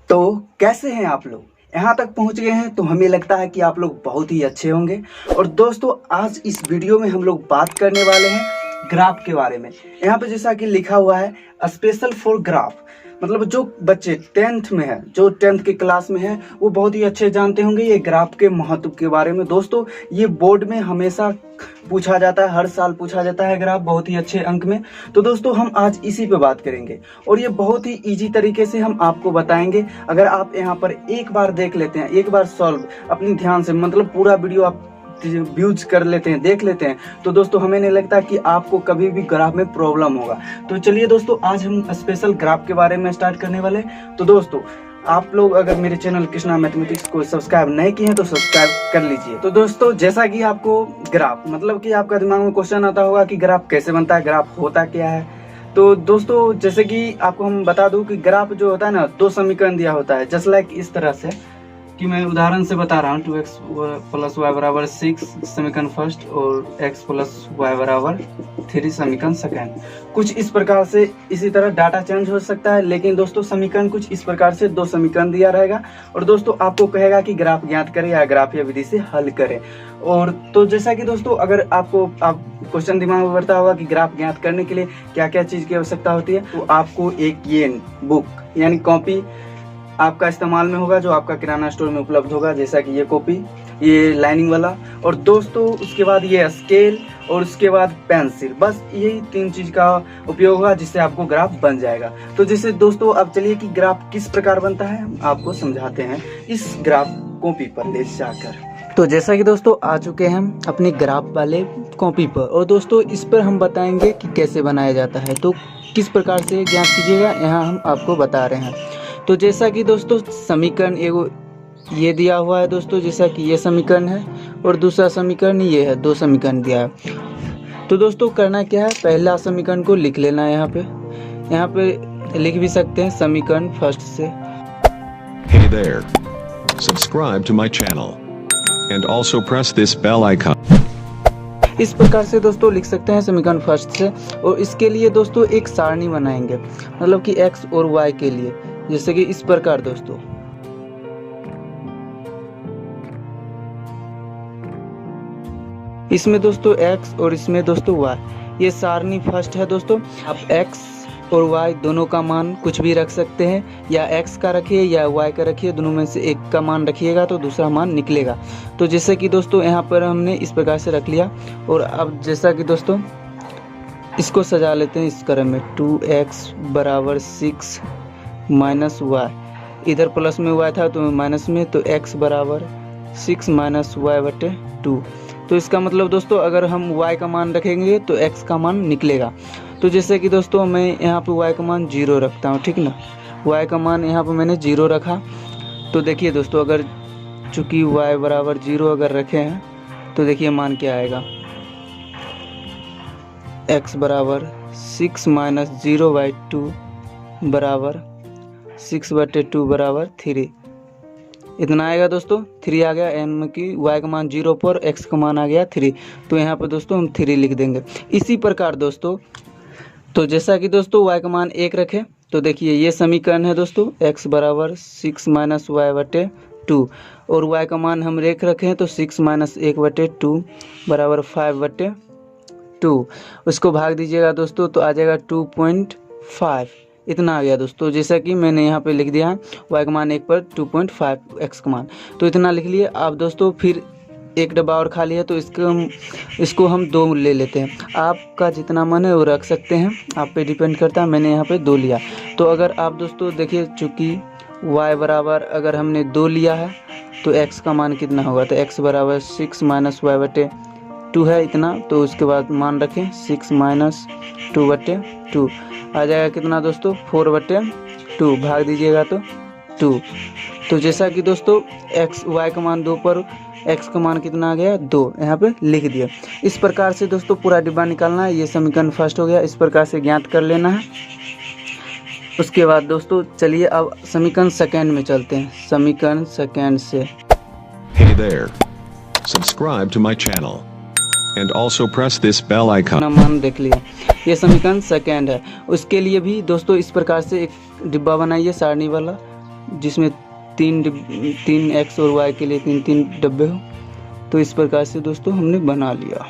तो कैसे हैं आप लोग? यहाँ तक पहुँच गए हैं तो हमें लगता है कि आप लोग बहुत ही अच्छे होंगे। और दोस्तों आज इस वीडियो में हम लोग बात करने वाले हैं ग्राफ के बारे में। यहाँ पे जैसा कि लिखा हुआ है स्पेशल फॉर ग्राफ, मतलब जो बच्चे 10th में है, जो 10th की क्लास में है, वो बहुत ही अच्छे जानते होंगे ये ग्राफ के महत्व के बारे में। दोस्तों ये बोर्ड में हमेशा पूछा जाता है, हर साल पूछा जाता है ग्राफ बहुत ही अच्छे अंक में। तो दोस्तों हम आज इसी पे बात करेंगे और ये बहुत ही इजी तरीके से हम आपको बताएंगे। अगर आप यहाँ पर एक बार देख लेते हैं, एक बार सॉल्व अपनी ध्यान से, मतलब पूरा वीडियो आप व्यूज कर लेते हैं, देख लेते हैं, तो दोस्तों हमें नहीं लगता कि आपको कभी भी ग्राफ में प्रॉब्लम होगा। तो चलिए दोस्तों आज हम स्पेशल ग्राफ के बारे में स्टार्ट करने वाले हैं। तो दोस्तों आप लोग अगर मेरे चैनल कृष्णा मैथमेटिक्स को सब्सक्राइब नहीं किए हैं तो सब्सक्राइब कर लीजिए। तो दोस्तों जैसा कि आपको ग्राफ, मतलब कि आपका दिमाग में क्वेश्चन आता होगा कि ग्राफ कैसे बनता है, ग्राफ होता क्या है। तो दोस्तों जैसे कि आपको हम बता दूं कि ग्राफ जो होता है ना, दो समीकरण दिया होता है, जस्ट लाइक इस तरह से कि मैं उदाहरण से बता रहा हूँ। 2x + y बराबर 6 समीकरण फर्स्ट और x + y बराबर 3 समीकरण सेकेंड। कुछ इस प्रकार से, इसी तरह डाटा चेंज हो सकता है, लेकिन दोस्तों समीकरण कुछ इस प्रकार से दो समीकरण दिया रहेगा और दोस्तों आपको कहेगा कि ग्राफ ज्ञात करें या ग्राफीय विधि से हल करें। और तो जैसा कि दोस्तों अगर आपको क्वेश्चन दिमाग में बढ़ता होगा कि ग्राफ ज्ञात करने के लिए क्या क्या चीज़ की आवश्यकता होती है, तो आपको एक ये बुक यानी कॉपी आपका इस्तेमाल में होगा, जो आपका किराना स्टोर में उपलब्ध होगा, जैसा कि ये कॉपी, ये लाइनिंग वाला, और दोस्तों उसके बाद ये स्केल और उसके बाद पेंसिल। बस यही 3 चीज़ का उपयोग होगा जिससे आपको ग्राफ बन जाएगा। तो जैसे दोस्तों अब चलिए कि ग्राफ किस प्रकार बनता है हम आपको समझाते हैं इस ग्राफ कॉपी पर ले जाकर। तो जैसा कि दोस्तों आ चुके हैं हम अपनी ग्राफ वाले कॉपी पर, और दोस्तों इस पर हम बताएंगे कि कैसे बनाया जाता है, तो किस प्रकार से ज्ञात कीजिएगा यहाँ हम आपको बता रहे हैं। तो जैसा कि दोस्तों समीकरण एगो ये दिया हुआ है दोस्तों, जैसा कि ये समीकरण है और दूसरा समीकरण ये है, दो समीकरण दिया है। तो दोस्तों करना क्या है, पहला समीकरण को लिख लेना है। यहाँ पे लिख भी सकते हैं समीकरण फर्स्ट से। Hey there. Subscribe to my channel and also press this bell icon. इस प्रकार से दोस्तों लिख सकते हैं समीकरण फर्स्ट से। और इसके लिए दोस्तों एक सारणी बनाएंगे, मतलब कि x और y के लिए, जैसे कि इस प्रकार दोस्तों। इसमें दोस्तों x और इसमें दोस्तों y, ये सारणी फर्स्ट है दोस्तों। आप x और y दोनों का मान कुछ भी रख सकते हैं, या x का रखिए या y का रखिए, दोनों में से एक का मान रखिएगा तो दूसरा मान निकलेगा। तो जैसे कि दोस्तों यहाँ पर हमने इस प्रकार से रख लिया। और अब जैसा कि दोस्तों इसको सजा लेते हैं इस क्रम में, 2x = 6 - y, इधर प्लस में y था तो माइनस में, तो x = 6 - y/2। तो इसका मतलब दोस्तों अगर हम y का मान रखेंगे तो x का मान निकलेगा। तो जैसे कि दोस्तों मैं यहाँ पे y का मान 0 रखता हूँ, ठीक ना, y का मान यहाँ पे मैंने 0 रखा। तो देखिए दोस्तो/, अगर चूँकि y = 0 अगर रखे हैं तो देखिए मान क्या आएगा, x = 6 - 0/2 = 6/2 = 3, इतना आएगा दोस्तों। 3 आ गया, यानी कि y का मान 0 पर x का मान आ गया 3। तो यहाँ पर दोस्तों हम 3 लिख देंगे। इसी प्रकार दोस्तों, तो जैसा कि दोस्तों y का मान 1 रखें, तो देखिए ये समीकरण है दोस्तों, x = 6 - y/2, और y का मान हम 1 रखें तो 6 - 1/2 = 5/2। उसको भाग दीजिएगा दोस्तों तो आ जाएगा 2.5, इतना आ गया दोस्तों। जैसा कि मैंने यहाँ पे लिख दिया है y का मान 1 पर 2.5, x का मान, तो इतना लिख लिए। आप दोस्तों फिर एक डब्बा और खाली है तो इसको हम 2 ले लेते हैं। आपका जितना मन है वो रख सकते हैं, आप पे डिपेंड करता है। मैंने यहाँ पे 2 लिया। तो अगर आप दोस्तों देखिए, चूँकि y बराबर अगर हमने 2 लिया है तो x का मान कितना होगा, तो x = 6 - y/2 है इतना। तो उसके बाद मान रखें 6 - 2/2 आ जाएगा कितना दोस्तों, 4/2, भाग दीजिएगा तो 2। तो जैसा कि दोस्तों y का मान 2 पर x का मान कितना आ गया, 2, यहाँ पे लिख दिया। इस प्रकार से दोस्तों पूरा डिब्बा निकालना है। ये समीकरण फर्स्ट हो गया, इस प्रकार से ज्ञात कर लेना है। उसके बाद दोस्तों चलिए अब समीकरण सेकेंड में चलते हैं। समीकरण सेकेंड से, Hey there. Subscribe to my channel and also press this bell icon. मान देख लिया, ये समीकरण सेकेंड है। उसके लिए भी दोस्तों इस प्रकार से एक डिब्बा बनाइए सारणी वाला, जिसमें तीन एक्स और वाई के लिए तीन तीन डब्बे हो। तो इस प्रकार से दोस्तों हमने बना लिया,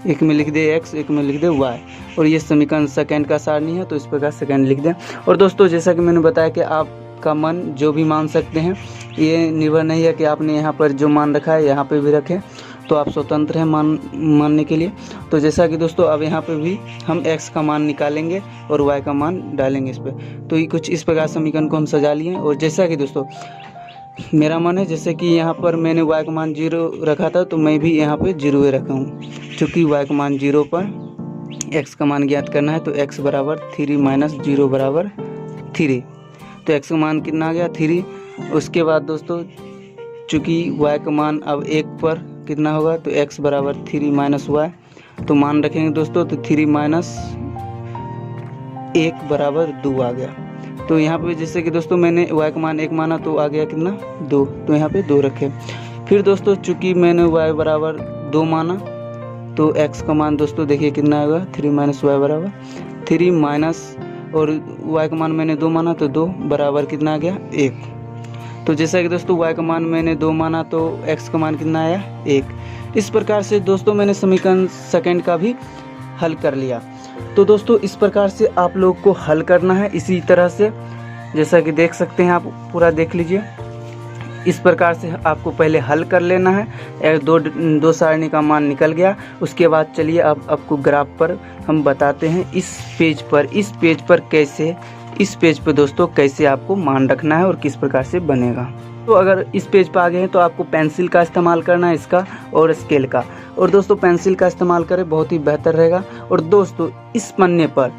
एक में लिख दे x, एक में लिख दे y, और ये समीकरण सेकंड का सारणी है, तो इस प्रकार सेकंड लिख दें। और दोस्तों जैसा कि मैंने बताया कि आपका मन जो भी मान सकते हैं, ये निर्भर नहीं है कि आपने यहाँ पर जो मान रखा है यहाँ पे भी रखें, तो आप स्वतंत्र हैं मानने के लिए। तो जैसा कि दोस्तों अब यहाँ पे भी हम x का मान निकालेंगे और y का मान डालेंगे इस पर। तो ये कुछ इस प्रकार समीकरण को हम सजा लिए हैं। और जैसा कि दोस्तों मेरा मन है, जैसे कि यहाँ पर मैंने y का मान 0 रखा था, तो मैं भी यहाँ पे 0 ही रखा हूँ, क्योंकि y का मान 0 पर x का मान ज्ञात करना है। तो x बराबर 3 माइनस 0 बराबर 3। तो x का मान कितना आ गया 3। उसके बाद दोस्तों चूँकि y का मान अब 1 पर कितना होगा, तो x बराबर 3 माइनस y, तो मान रखेंगे दोस्तों, तो 3 माइनस 1 बराबर 2 आ गया। तो यहाँ पे जैसे कि दोस्तों मैंने y का मान 1 माना, तो आ गया कितना 2, तो यहाँ पे 2 रखे। फिर दोस्तों चूँकि मैंने y बराबर 2 माना, तो x का मान दोस्तों देखिए कितना आएगा, 3 माइनस y बराबर 3 माइनस, और y का मान मैंने 2 माना, तो 2 बराबर कितना आ गया 1। तो जैसा कि दोस्तों y का मान मैंने 2 माना, तो x का मान कितना आया 1। इस प्रकार से दोस्तों मैंने समीकरण सेकंड का भी हल कर लिया। तो दोस्तों इस प्रकार से आप लोग को हल करना है, इसी तरह से जैसा कि देख सकते हैं, आप पूरा देख लीजिए। इस प्रकार से आपको पहले हल कर लेना है। दो सारणी का मान निकल गया। उसके बाद चलिए अब आपको ग्राफ पर हम बताते हैं इस पेज पर कैसे, इस पेज पर दोस्तों कैसे आपको मान रखना है और किस प्रकार से बनेगा। तो अगर इस पेज पर आ गए हैं तो आपको पेंसिल का इस्तेमाल करना है, इसका और स्केल का। और दोस्तों पेंसिल का इस्तेमाल करें, बहुत ही बेहतर रहेगा। और दोस्तों इस पन्ने पर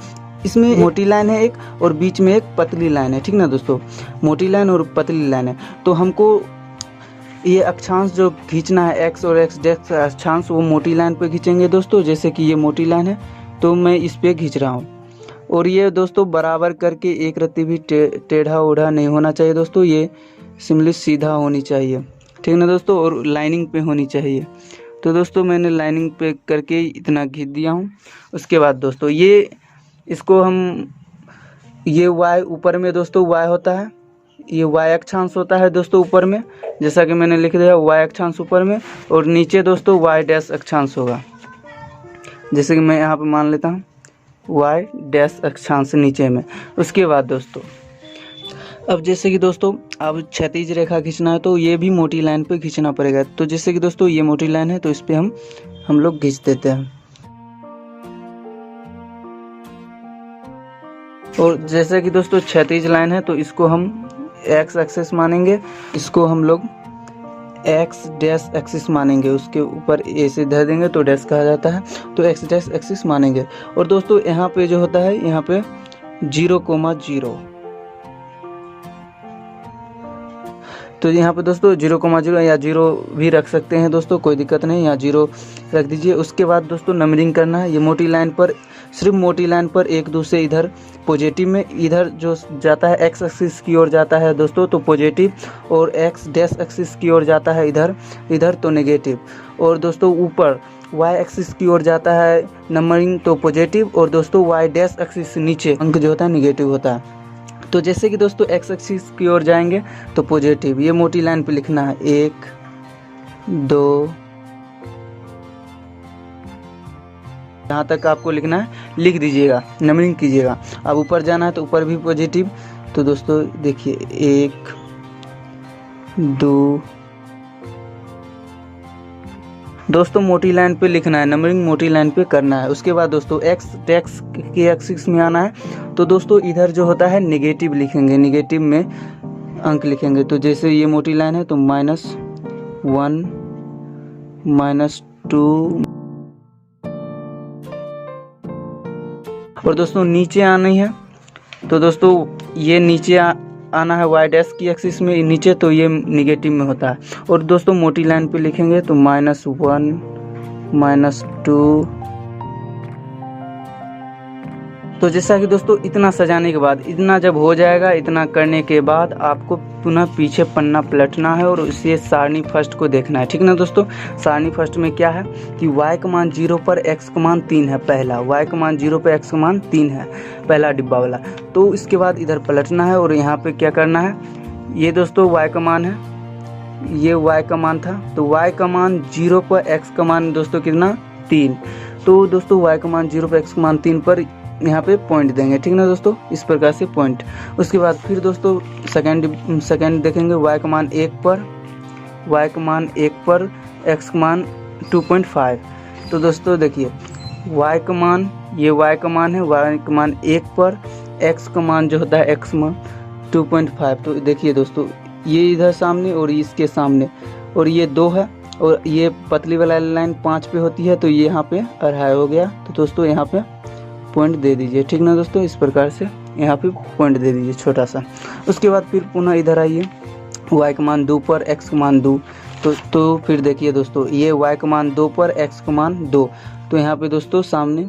इसमें मोटी लाइन है एक, और बीच में एक पतली लाइन है, ठीक ना दोस्तों, मोटी लाइन और पतली लाइन है। तो हमको ये अक्षांश जो खींचना है, x और x डेस्क अक्षांश, वो मोटी लाइन पे खींचेंगे दोस्तों। जैसे कि ये मोटी लाइन है, तो मैं इस पे खींच रहा हूँ। और ये दोस्तों बराबर करके एक रत्ती भी टेढ़ा ओढ़ा नहीं होना चाहिए दोस्तों, ये सिंपली सीधा होनी चाहिए, ठीक ना दोस्तों, और लाइनिंग पे होनी चाहिए। तो दोस्तों मैंने लाइनिंग पे करके इतना खींच दिया हूँ। उसके बाद दोस्तों ये इसको हम, ये y ऊपर में दोस्तों y होता है, ये y अक्षांश होता है दोस्तों ऊपर में, जैसा कि मैंने लिख दिया y अक्षांश ऊपर में, और नीचे दोस्तों y डैश अक्षांश होगा। जैसे कि मैं यहाँ पे मान लेता हूँ y डैश अक्षांश नीचे में। उसके बाद दोस्तों अब जैसे कि दोस्तों अब क्षैतिज रेखा खींचना है, तो ये भी मोटी लाइन पे खींचना पड़ेगा। तो जैसे कि दोस्तों ये मोटी लाइन है, तो इस पे हम लोग खींच देते हैं। और जैसे कि दोस्तों क्षैतिज लाइन है, तो इसको हम x एक्सिस मानेंगे, इसको हम लोग x डैश एक्सिस मानेंगे, उसके ऊपर a से धर देंगे तो डैश कहा जाता है, तो x डैश एक्सिस मानेंगे। और दोस्तों यहाँ पे जो होता है, यहाँ पे 0,0, तो यहाँ पे दोस्तों 0,0 या 0 भी रख सकते हैं दोस्तों, कोई दिक्कत नहीं, यहाँ 0 रख दीजिए। उसके बाद दोस्तों नंबरिंग करना है। ये मोटी लाइन पर, सिर्फ मोटी लाइन पर एक दूसरे इधर पॉजिटिव में, इधर जो जाता है x एक्सिस की ओर जाता है दोस्तों तो पॉजिटिव, और x डैश एक्सिस की ओर जाता है इधर तो नेगेटिव। और दोस्तों ऊपर y एक्सिस की ओर जाता है नंबरिंग तो पॉजिटिव, और दोस्तों y डैश एक्सिस नीचे अंक जो होता है नेगेटिव होता है। तो जैसे कि दोस्तों x एक्सिस की ओर जाएंगे तो पॉजिटिव, ये मोटी लाइन पे लिखना है 1 2, यहाँ तक आपको लिखना है, लिख दीजिएगा, नंबरिंग कीजिएगा। अब ऊपर जाना है तो ऊपर भी पॉजिटिव, तो दोस्तों देखिए 1 2, दोस्तों मोटी लाइन पे लिखना है, नंबरिंग मोटी लाइन पे करना है। उसके बाद दोस्तों x टैक्स के एक्सिस में आना है, तो दोस्तों इधर जो होता है नेगेटिव लिखेंगे, नेगेटिव में अंक लिखेंगे। तो जैसे ये मोटी लाइन है तो -1 -2, और दोस्तों नीचे आनी है, तो दोस्तों ये नीचे आना है y डैश की एक्सिस में नीचे, तो ये निगेटिव में होता है। और दोस्तों मोटी लाइन पे लिखेंगे तो -1 -2, तो जैसा कि दोस्तों इतना सजाने के बाद, इतना जब हो जाएगा, इतना करने के बाद आपको पुनः पीछे पन्ना पलटना है और इसे सारणी फर्स्ट को देखना है, ठीक ना दोस्तों। सारणी फर्स्ट में क्या है कि y का मान 0 पर x का मान 3 है, पहला y का मान 0 पर x का मान 3 है, पहला डिब्बा वाला। तो इसके बाद इधर पलटना है और यहाँ पे क्या करना है, ये दोस्तों y का मान है, ये y का मान था, तो y का मान 0 पर x का मान दोस्तों कितना 3। तो दोस्तों y का मान 0 पर x का मान 3 पर यहाँ पे पॉइंट देंगे, ठीक ना दोस्तों, इस प्रकार से पॉइंट। उसके बाद फिर दोस्तों सेकंड देखेंगे y का मान 1 पर, y का मान 1 पर x का मान 2.5। तो दोस्तों देखिए y का मान, ये y का मान है, y का मान 1 पर, x का मान जो होता है x मान 2.5। तो देखिए दोस्तों ये इधर सामने और इसके सामने, और ये 2 है और ये पतली वाला लाइन 5 पे होती है, तो ये यहाँ पे 2.5 हो गया। तो दोस्तों यहाँ पे पॉइंट दे दीजिए, ठीक ना दोस्तों, इस प्रकार से यहाँ पे पॉइंट दे दीजिए छोटा सा। उसके बाद फिर पुनः इधर आइए, y का मान 2 पर x का मान 2। तो फिर देखिए दोस्तों ये y का मान 2 पर x का मान 2, तो यहाँ पे दोस्तों सामने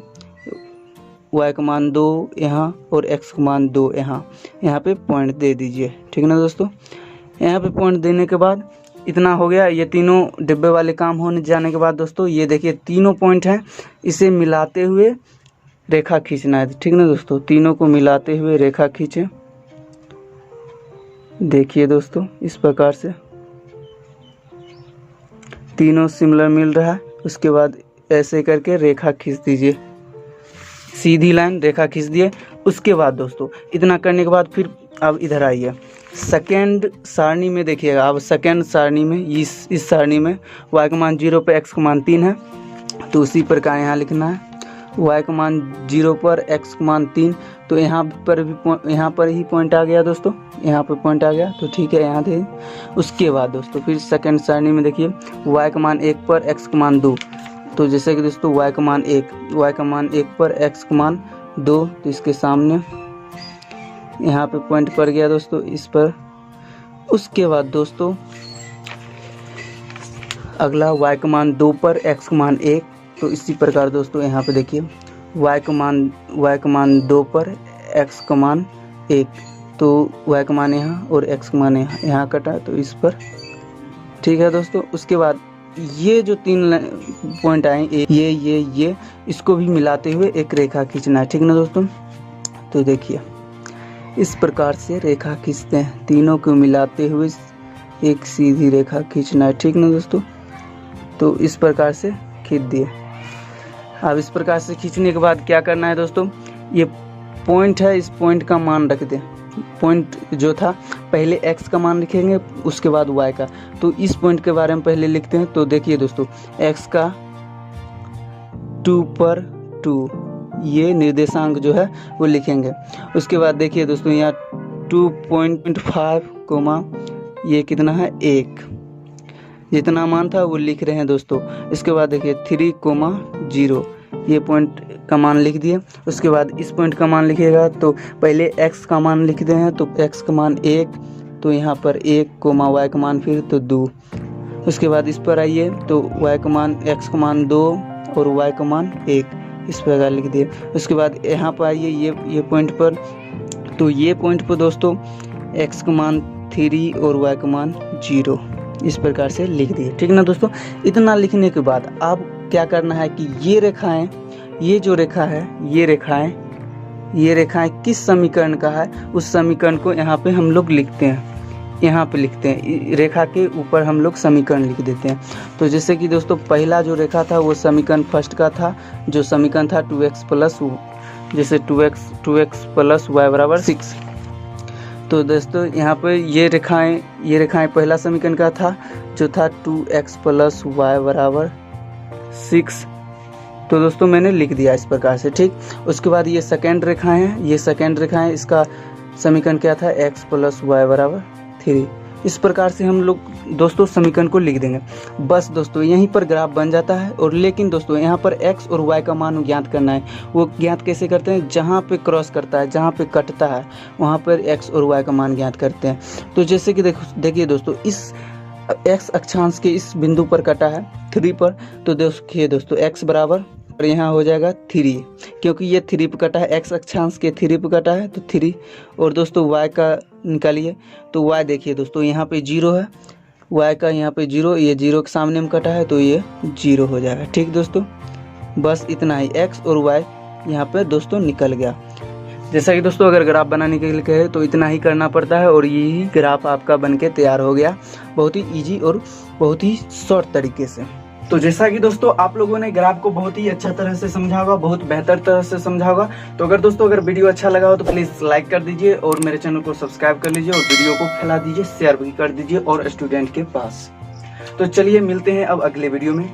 y का मान 2 यहाँ और x का मान 2 यहाँ पे पॉइंट दे दीजिए, ठीक ना दोस्तों। यहाँ पे पॉइंट देने के बाद इतना हो गया। ये तीनों डिब्बे वाले काम होने जाने के बाद दोस्तों ये देखिए तीनों पॉइंट हैं, इसे मिलाते हुए रेखा खींचना है, ठीक ना दोस्तों। तीनों को मिलाते हुए रेखा खींचे, देखिए दोस्तों इस प्रकार से तीनों सिमिलर मिल रहा है। उसके बाद ऐसे करके रेखा खींच दीजिए, सीधी लाइन रेखा खींच दिए। उसके बाद दोस्तों इतना करने के बाद फिर अब इधर आइए, सेकेंड सारणी में देखिएगा। अब सेकेंड सारणी में इस सारणी में y का मान 0 पर x का मान 3 है, तो उसी प्रकार यहाँ लिखना है y का मान 0 पर x का मान 3। तो यहाँ पर ही पॉइंट आ गया दोस्तों, यहाँ पर पॉइंट आ गया, तो ठीक है यहाँ दे। उसके बाद दोस्तों फिर सेकेंड सारणी में देखिए y का मान 1 पर x का मान 2। तो जैसे कि दोस्तों y का मान 1 पर x का मान 2, तो इसके सामने यहाँ पे पॉइंट पड़ गया दोस्तों इस पर। उसके बाद दोस्तों अगला y का मान 2 पर x का मान 1। तो इसी प्रकार दोस्तों यहाँ पे देखिए y का मान 2 पर x का मान 1, तो y का मान यहाँ और x का मान यहाँ कटा, तो इस पर ठीक है दोस्तों। उसके बाद ये जो 3 पॉइंट आए ये इसको भी मिलाते हुए एक रेखा खींचना है, ठीक ना दोस्तों। तो देखिए इस प्रकार से रेखा खींचते हैं, तीनों को मिलाते हुए एक सीधी रेखा खींचना है, ठीक ना दोस्तों। तो इस प्रकार से खींच दिए। अब इस प्रकार से खींचने के बाद क्या करना है दोस्तों, ये पॉइंट है, इस पॉइंट का मान रख दें। पॉइंट जो था पहले x का मान लिखेंगे, उसके बाद y का। तो इस पॉइंट के बारे में पहले लिखते हैं। तो देखिए दोस्तों x का 2 पर 2 ये निर्देशांक जो है वो लिखेंगे। उसके बाद देखिए दोस्तों यहाँ 2.5 कोमा ये कितना है 1, जितना मान था वो लिख रहे हैं दोस्तों। इसके बाद देखिए 3,0 ये पॉइंट का मान लिख दिए। उसके बाद इस पॉइंट का मान लिखिएगा, तो पहले x का मान लिखते हैं। तो x का मान 1, तो यहाँ पर 1 कोमा y का मान फिर तो 2। उसके बाद इस पर आइए, तो x का मान 2 और y का मान 1, इस प्रकार लिख दिए। उसके बाद यहाँ पर आइए ये पॉइंट पर, तो ये पॉइंट पर दोस्तों x का मान 3 और y का मान 0, इस प्रकार से लिख दिए, ठीक ना दोस्तों। इतना लिखने के बाद अब क्या करना है कि ये रेखाएं, ये जो रेखा है, ये रेखाएं किस समीकरण का है, उस समीकरण को यहाँ पे हम लोग लिखते हैं, यहाँ पे लिखते हैं। रेखा के ऊपर हम लोग समीकरण लिख देते हैं। तो जैसे कि दोस्तों पहला जो रेखा था वो समीकरण फर्स्ट का था, जो समीकरण था 2x प्लस, जैसे 2x प्लस y बराबर 6। तो दोस्तों यहाँ पर ये रेखाएं पहला समीकरण का था, जो था 2x प्लस y बराबर 6। तो दोस्तों मैंने लिख दिया इस प्रकार से, ठीक। उसके बाद ये सेकेंड रेखाएं हैं, ये सेकेंड रेखाएं, इसका समीकरण क्या था x प्लस y बराबर 3। इस प्रकार से हम लोग दोस्तों समीकरण को लिख देंगे। बस दोस्तों यहीं पर ग्राफ बन जाता है। और लेकिन दोस्तों यहाँ पर x और y का मान ज्ञात करना है। वो ज्ञात कैसे करते हैं, जहाँ पे क्रॉस करता है, जहाँ पे कटता है, वहाँ पर x और y का मान ज्ञात करते हैं। तो जैसे कि देखिए दोस्तों इस x अक्षांश के इस बिंदु पर कटा है 3 पर, तो देखिए दोस्तों x बराबर और यहाँ हो जाएगा 3, क्योंकि ये 3 पे कटा है, एक्स अक्षांश के 3 पे कटा है तो 3। और दोस्तों y का निकालिए तो y देखिए दोस्तों यहाँ पे 0 है, y का यहाँ पे 0, ये 0 के सामने में कटा है तो ये 0 हो जाएगा। ठीक दोस्तों, बस इतना ही, x और y यहाँ पे दोस्तों निकल गया। जैसा कि दोस्तों अगर ग्राफ बनाने के लिए कहे तो इतना ही करना पड़ता है और यही ग्राफ आपका बनके तैयार हो गया, बहुत ही इजी और बहुत ही शॉर्ट तरीके से। तो जैसा कि दोस्तों आप लोगों ने ग्राफ को बहुत ही अच्छा तरह से समझा होगा, बहुत बेहतर तरह से समझा होगा। तो अगर दोस्तों अगर वीडियो अच्छा लगा हो तो प्लीज़ लाइक कर दीजिए और मेरे चैनल को सब्सक्राइब कर लीजिए और वीडियो को फैला दीजिए, शेयर भी कर दीजिए और स्टूडेंट के पास। तो चलिए मिलते हैं अब अगले वीडियो में।